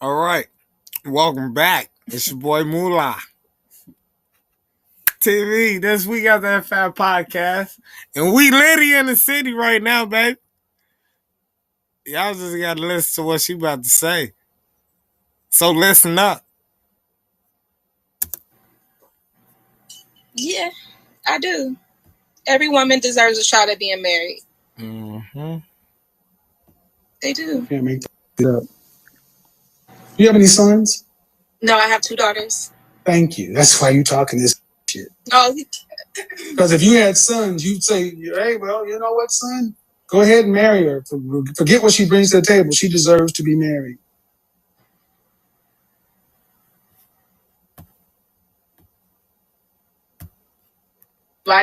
All right, welcome back. It's your boy Moolah TV. This week got that fat podcast, and we litty in the city right now, baby. Y'all just gotta listen to what she about to say. So listen up. Yeah, I do. Every woman deserves a shot at being married. Mm-hmm. They do. Can't make it up. Do you have any sons? No, I have 2 daughters. Thank you. That's why you talking this shit. Oh, Because if you had sons, you'd say, hey, well, you know what, son? Go ahead and marry her. Forget what she brings to the table. She deserves to be married.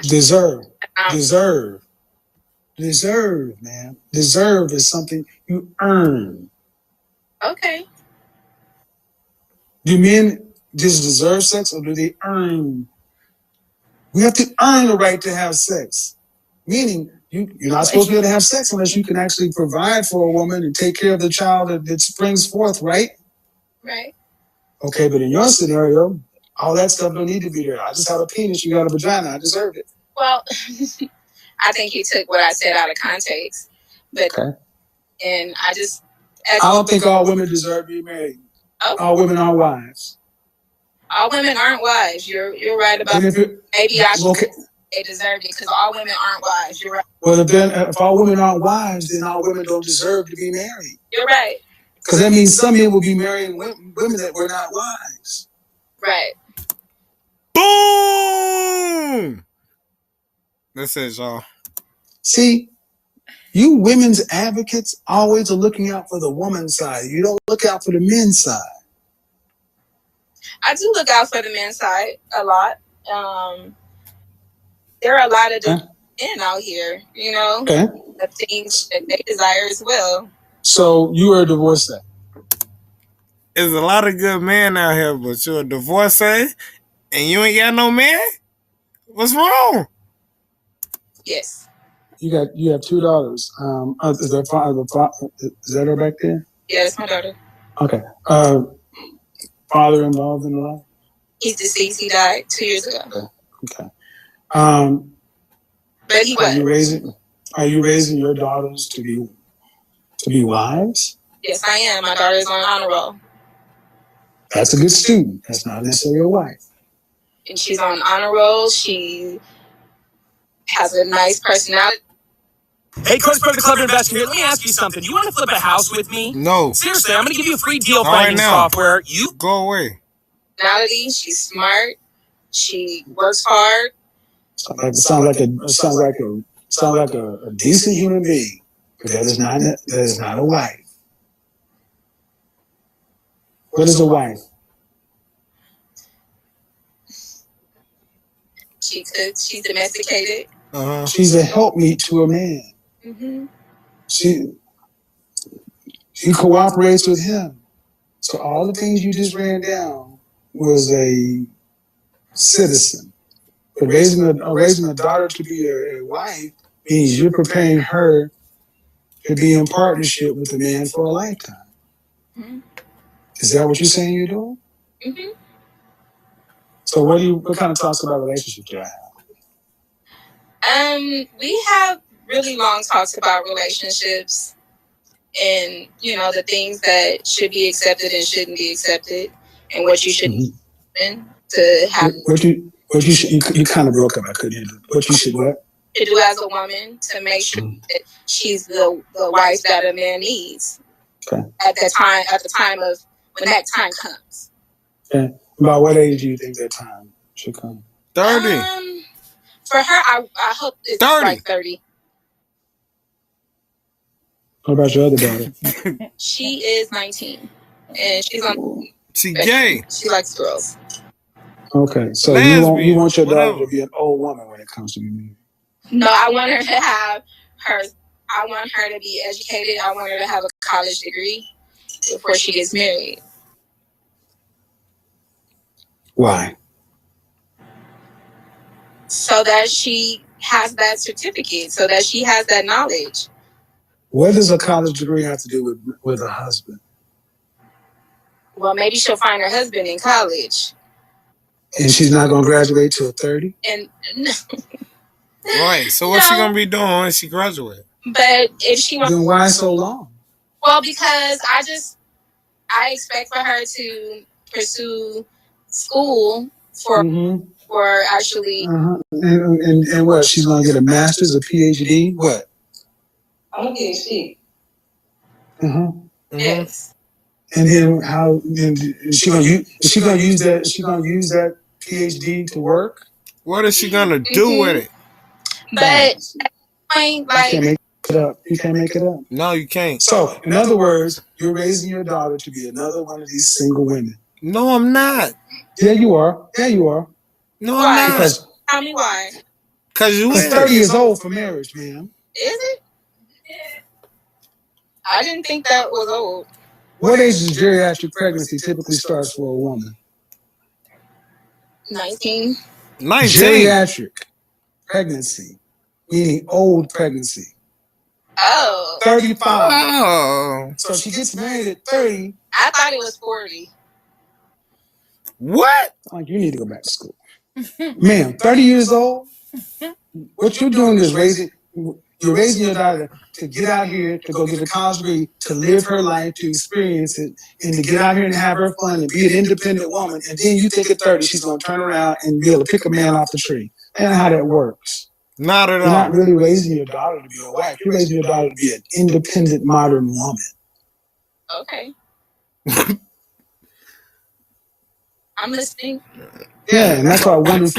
Deserve, man. Deserve is something you earn. Okay. Do men just deserve sex, or do they earn? We have to earn the right to have sex. Meaning, you're not supposed to be able to have sex unless you can actually provide for a woman and take care of the child that springs forth, right? Right. Okay, but in your scenario, all that stuff don't need to be there. I just have a penis, you got a vagina, I deserve it. Well, I think you took what I said out of context. But okay. And I don't think all women deserve to be married. Okay. All women are wives. All women aren't wives. You're right about that. Maybe I should say they deserve it because all women aren't wives. You're right. Well, if all women aren't wives, then all women don't deserve to be married. You're right. Because that means some men will be marrying women that were not wives. Right. Boom! That's it, y'all. See, you women's advocates always are looking out for the woman's side. You don't look out for the men's side. I do look out for the men's side a lot. There are a lot of men out here, the things that they desire as well. So you are a divorcee. There's a lot of good men out here, but you're a divorcee and you ain't got no man? What's wrong? Yes. You have 2 daughters. Is that her back there? Yeah, it's my daughter. Okay. Father involved in the life? He's deceased. He died 2 years ago. Okay. But he was. Are you raising your daughters to be wives? Yes, I am. My daughter's on honor roll. That's a good student. That's not necessarily a wife. And she's on honor roll. She has a nice personality. Hey, Coach Pro, the Club Investor here. Let me ask you something. You want to flip a house with me? No. Seriously, I'm going to give you a free deal finding software. You go away. Personality. She's smart. She works hard. Sounds like a decent human being, but that is not a wife. What is a wife? She cooks. She's domesticated. She's a helpmeet to a man. Mm-hmm. She cooperates with him. So all the things you just ran down was a citizen. But raising a daughter to be a wife means you're preparing her to be in partnership with a man for a lifetime. Mm-hmm. Is that what you're saying you're doing? Mm-hmm. So what kind of talks about relationships do I have? We have really long talks about relationships and, the things that should be accepted and shouldn't be accepted and what you should do to have. You kind of broke up. I couldn't hear you. What you should what? To do as a woman to make sure that she's the wife that a man needs. Okay. At the time of when that time comes. Okay. About what age do you think that time should come? 30. For her, I hope it's 30. like 30. What about your other daughter? She is 19, and she's on. She gay. She likes girls. Okay, so you want your daughter to be an old woman when it comes to me? No, I want her to have her. I want her to be educated. I want her to have a college degree before she gets married. Why? So that she has that certificate, so that she has that knowledge. What does a college degree have to do with a husband? Well, maybe she'll find her husband in college. And she's not going to graduate till 30? And Right. So what's she gonna be doing when she graduates? but if she wants, Then why so long? well, because I expect for her to pursue school for actually. And what? She's going to get a master's, a PhD? What? I'm a PhD. And Yes. then how? Is she going to use that? Is she going to use that PhD to work? What is she gonna do with it? But point, You like, can't make it up. You can't make it up. No, you can't. So, in other words, you're raising your daughter to be another one of these single women. No, I'm not. Yeah, you are. Yeah, you are. No, why? I'm not. Because Tell me why. You Because is. 30 years old for marriage, ma'am. Is it? I didn't think that was old. What age does geriatric pregnancy typically starts for a woman? 19. 19. Geriatric pregnancy, meaning old pregnancy. Oh. 35. Oh. So she gets married at 30. I thought it was 40. What? Like, you need to go back to school. Ma'am, 30 years old? What you're doing is you're raising your daughter to get out here, to go get a college degree, to live her life, to experience it, and to get out here and have her fun and be an independent woman. And then you think at 30 she's going to turn around and be able to pick a man off the tree. That's not how that works. Not at You're not all. really raising your daughter to be a wife. You're raising your daughter to be an independent, modern woman. Okay. I'm listening. Yeah, and that's why one in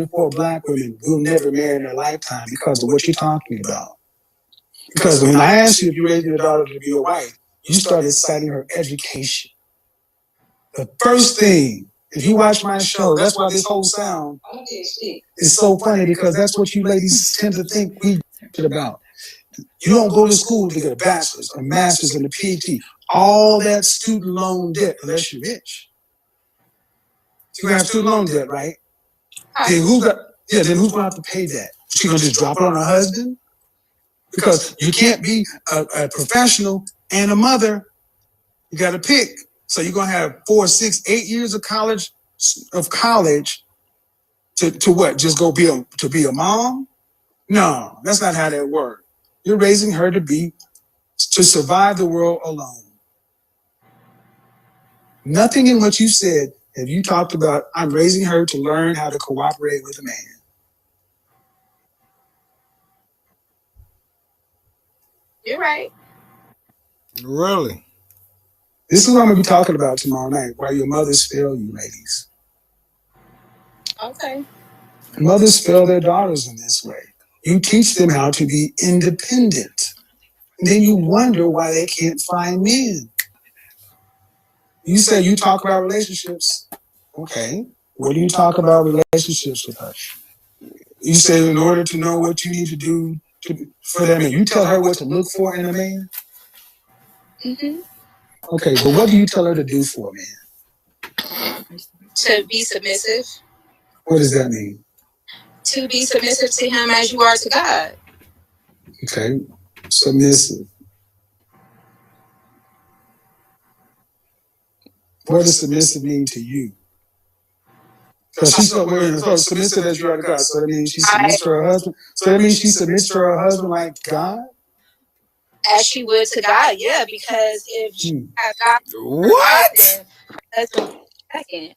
four black women will never marry in their lifetime because of what you're talking about. Because when I asked you if you raised your daughter to be a wife, you started citing her education. The first thing, if you watch my show, that's why this whole sound is so funny, because that's what you ladies tend to think we about. You don't go to school to get a bachelor's, a master's, and a PhD. All that student loan debt, unless you're rich. You have student loan debt, right? Then who's going to have to pay that? She gonna just drop it on her husband? Because you can't be a professional and a mother. You got to pick. So you're gonna have 4, 6, 8 years of college to what? Just go be a mom? No, that's not how that works. You're raising her to survive the world alone. Nothing in what you said have you talked about, I'm raising her to learn how to cooperate with a man. You're right. Really? This is what I'm going to be talking about tomorrow night, why your mothers fail you, ladies. Okay. Mothers fail their daughters in this way. You teach them how to be independent. And then you wonder why they can't find men. You say you talk about relationships. Okay. What do you talk about relationships with her? You say in order to know what you need to do for that man. You tell her what to look for in a man? Mm-hmm. Okay, but what do you tell her to do for a man? To be submissive. What does that mean? To be submissive to him as you are to God. Okay, submissive. What does submissive mean to you? Because she's submissive as you are to God. So that means she submits to her husband. So that means she submits to her husband like God? As she would to God, yeah. Because if she has God, what? Then her husband second.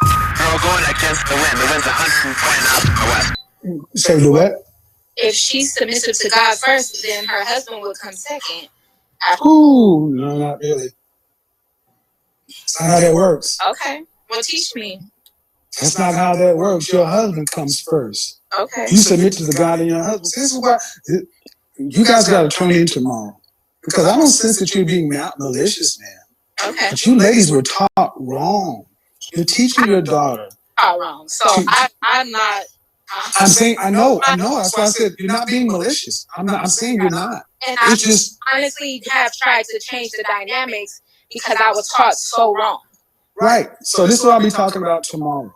Girl going against the wind. The wind's 120 knots west. Say the what? If she's submissive to God first, then her husband would come second. Ooh, no, not really. That's not how that works. Okay. Well, teach me. That's not how that works. Your husband comes first. Okay. You submit to the God in your husband. This is why you guys got to tune in tomorrow. Because I don't sense that you're being malicious, man. Okay. But you ladies were taught wrong. You're teaching your daughter. All wrong. So I'm not. I'm saying, I know. That's why I said you're not being malicious. I'm saying you're not. And I just honestly have tried to change the dynamics because I was taught so wrong. Right. So this is what I'll be talking about tomorrow.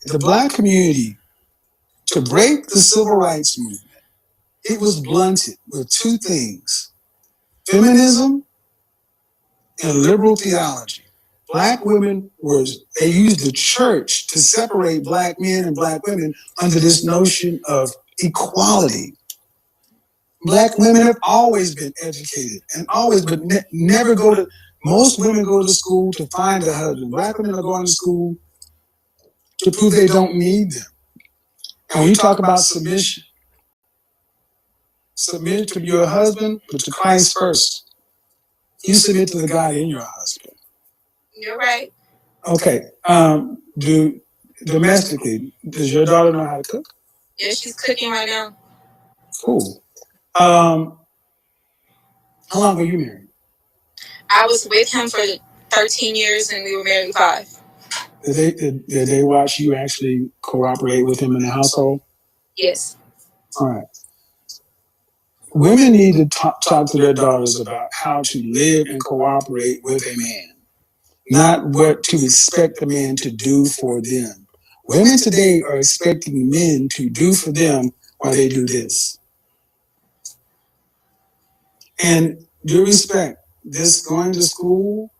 The Black community, to break the civil rights movement, it was blunted with two things: feminism in liberal theology. Black women they used the church to separate black men and black women under this notion of equality. Black women have always been educated and always, but never most women go to school to find a husband. Black women are going to school to prove they don't need them. And when you talk about submission, submit to your husband, but to Christ first. You submit to the God in your husband. You're right. Okay. Domestically, does your daughter know how to cook? Yeah, she's cooking right now. Cool. How long were you married? I was with him for 13 years and we were married 5. Did they watch you actually cooperate with him in the household? Yes. All right. Women need to talk to their daughters about how to live and cooperate with a man, not what to expect a man to do for them. Women today are expecting men to do for them while they do this. And due respect, this going to school,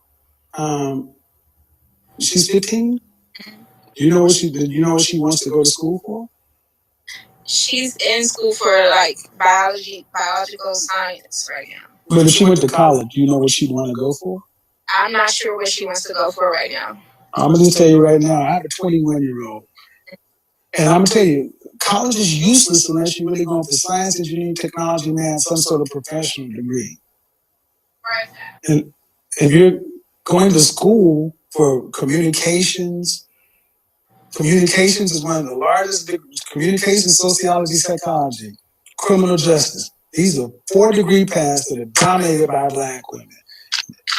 she's 15. Do you know what she wants to go to school for? She's in school for like biological science right now. But if she went to college, do you know what she'd want to go for? I'm not sure what she wants to go for right now. I'm going to just tell you right now, I have a 21-year-old. And I'm going to tell you, college is useless unless you're really going for science, engineering, technology, math, some sort of professional degree. Right. And if you're going to school for communications is one of the largest, communications, sociology, psychology, criminal justice. These are 4-degree paths that are dominated by black women.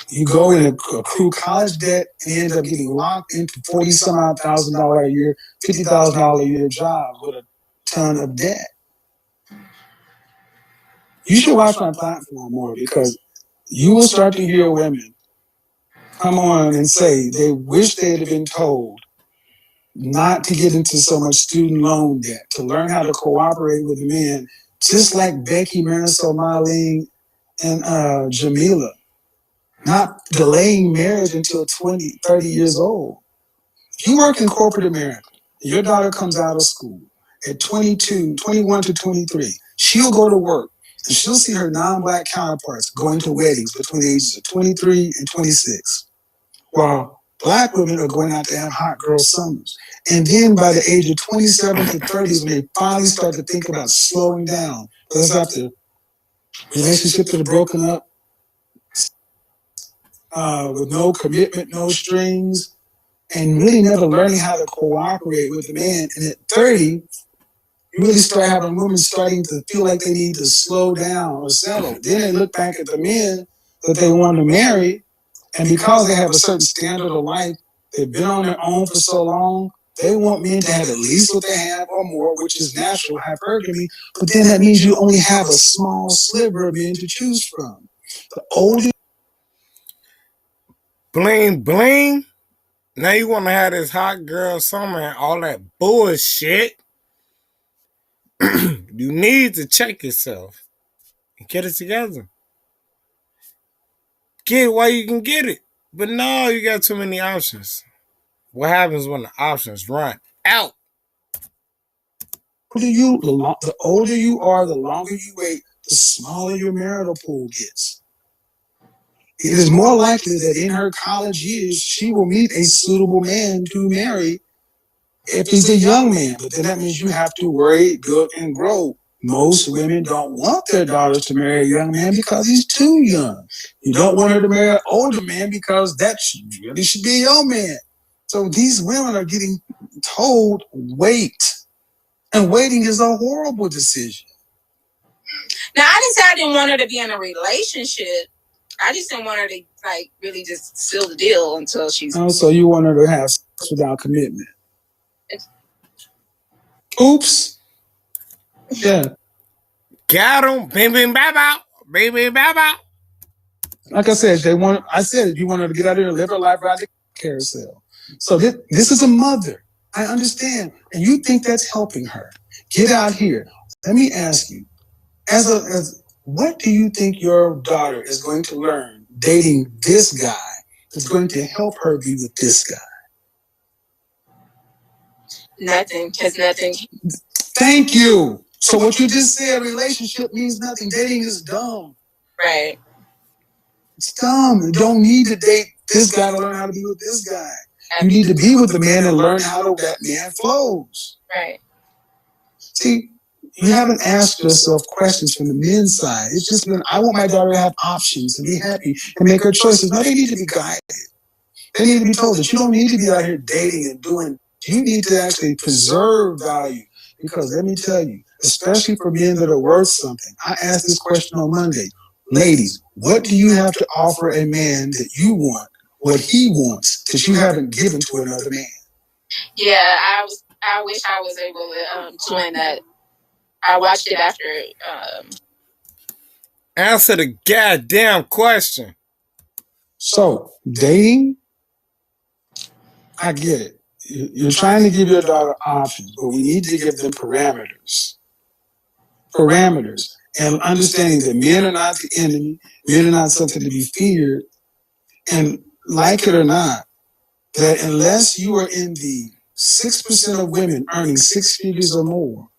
You go and accrue college debt and you end up getting locked into $40,000 a year, $50,000 a year jobs with a ton of debt. You should watch my platform more because you will start to hear women come on and say they wish they had been told not to get into so much student loan debt, to learn how to cooperate with men, just like Becky, Marisol, Marlene, and Jamila. Not delaying marriage until 20, 30 years old. If you work in corporate America, your daughter comes out of school at 21 to 23, she'll go to work and she'll see her non-black counterparts going to weddings between the ages of 23 and 26. While black women are going out to have hot girl summers. And then by the age of 27 to 30s, when they finally start to think about slowing down, because after relationships that are broken up, with no commitment, no strings, and really never learning how to cooperate with the man. And at 30, you really start having women starting to feel like they need to slow down or settle. Then they look back at the men that they want to marry, and because they have a certain standard of life, they've been on their own for so long, they want men to have at least what they have or more, which is natural hypergamy. But then that means you only have a small sliver of men to choose from. The older Bling bling. Now you want to have this hot girl summer and all that bullshit. You need to check yourself and get it together. Get it while you can get it. But no, you got too many options. What happens when the options run out? The older you are, the longer you wait, the smaller your marital pool gets. It is more likely that in her college years, she will meet a suitable man to marry if he's a young man. But then that means you have to worry, build, and grow. Most women don't want their daughters to marry a young man because he's too young. You don't want her to marry an older man because that really should be a young man. So these women are getting told, wait. And waiting is a horrible decision. Now, I didn't say I didn't want her to be in a relationship. I just didn't want her to really just seal the deal until she's. Oh, so you want her to have sex without commitment? Oops. Yeah. Got him. Bing bing bow bow. Bing bing bow bow. Like I said, you want her to get out there and live her life right the carousel. So this is a mother. I understand, and you think that's helping her. Get out here. Let me ask you, as what do you think your daughter is going to learn dating this guy is going to help her be with this guy? Nothing, because nothing. Thank you. So what you just said, relationship means nothing. Dating is dumb. Right. It's dumb. You don't need to date this guy to learn how to be with this guy. You need to be with the man and learn how that man flows. Right. See, you haven't asked yourself questions from the men's side. It's just been, I want my daughter to have options and be happy and make her choices. No, they need to be guided. They need to be told that you don't need to be out here dating and doing. You need to actually preserve value. Because let me tell you, especially for men that are worth something, I asked this question on Monday. Ladies, what do you have to offer a man that you want, what he wants, that you haven't given to another man? Yeah, I wish I was able to join that. I watched it after. Answer the goddamn question. So, dating, I get it. You're trying to give your daughter options, but we need to give them parameters. Parameters. And understanding that men are not the enemy, men are not something to be feared, and like it or not, that unless you are in the 6% of women earning 6 figures or more,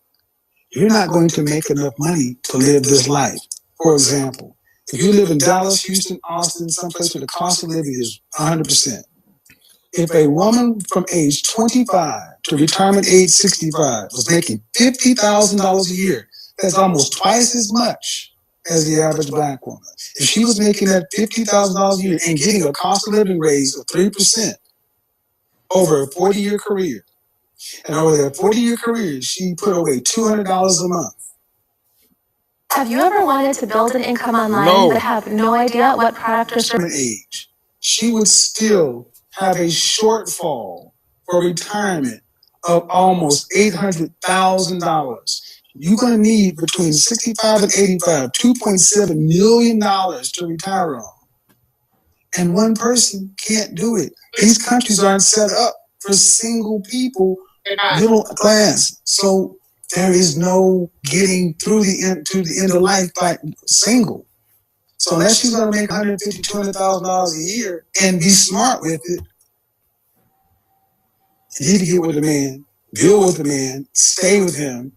you're not going to make enough money to live this life. For example, if you live in Dallas, Houston, Austin, someplace where the cost of living is 100%, if a woman from age 25 to retirement age 65 was making $50,000 a year, that's almost twice as much as the average black woman. If she was making that $50,000 a year and getting a cost of living raise of 3% over a 40-year career, and over that 40-year career, she put away $200 a month. Have you ever wanted to build an income online but have no idea what product or service? Age, she would still have a shortfall for retirement of almost $800,000. You're going to need between 65 and 85, $2.7 million to retire on. And one person can't do it. These countries aren't set up for single people, middle class. So there is no getting through to the end of life by single. So unless she's going to make $150,000, $200,000 a year and be smart with it, you need to get with a man, build with a man, stay with him,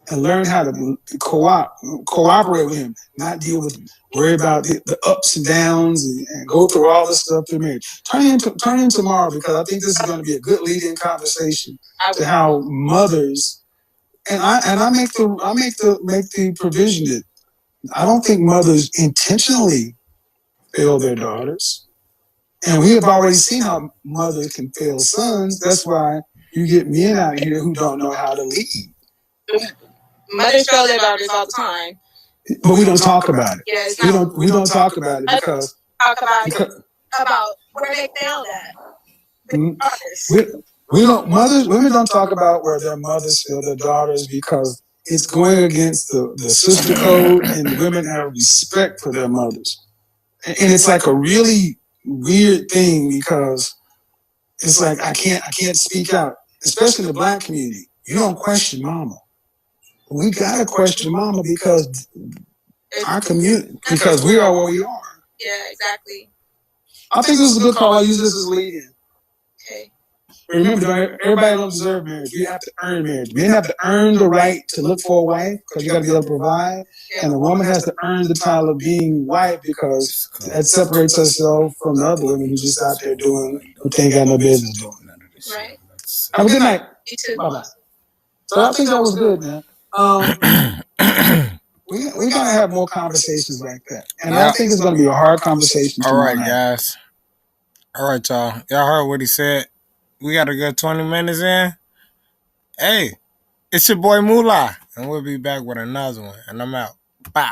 and learn how to cooperate with him, not deal with him, worry about the ups and downs and go through all this stuff through marriage. Turn in tomorrow, because I think this is going to be a good lead-in conversation to how mothers, and I make the provision that I don't think mothers intentionally fail their daughters. And we have already seen how mothers can fail sons. That's why you get men out here who don't know how to lead. Mothers fail their daughters all the time. But we don't talk about it. Yeah, we don't talk about it because about where they failed at. Women don't talk about where their mothers fail their daughters because it's going against the sister code, and women have respect for their mothers. And it's like a really weird thing because it's like I can't speak out, especially in the black community. You don't question mama. We gotta question mama because our community, because we are where we are. Yeah, exactly. I think this is a good call. I use this as lead-in. Okay. Remember, everybody don't deserve marriage. We have to earn marriage. Men have to earn the right to look for a wife because you got to be able to provide. And the woman has to earn the title of being wife because that separates herself from the other women who just out there doing what they ain't got no business doing. Right. Have a good night. You too. Bye-bye. So I think that was good, man. We got to have more conversations like that. And I think it's going to be a hard conversation All right, night. guys. All right, y'all. Y'all heard what he said. We got a good 20 minutes in. Hey, it's your boy Moolah, and we'll be back with another one. And I'm out. Bow.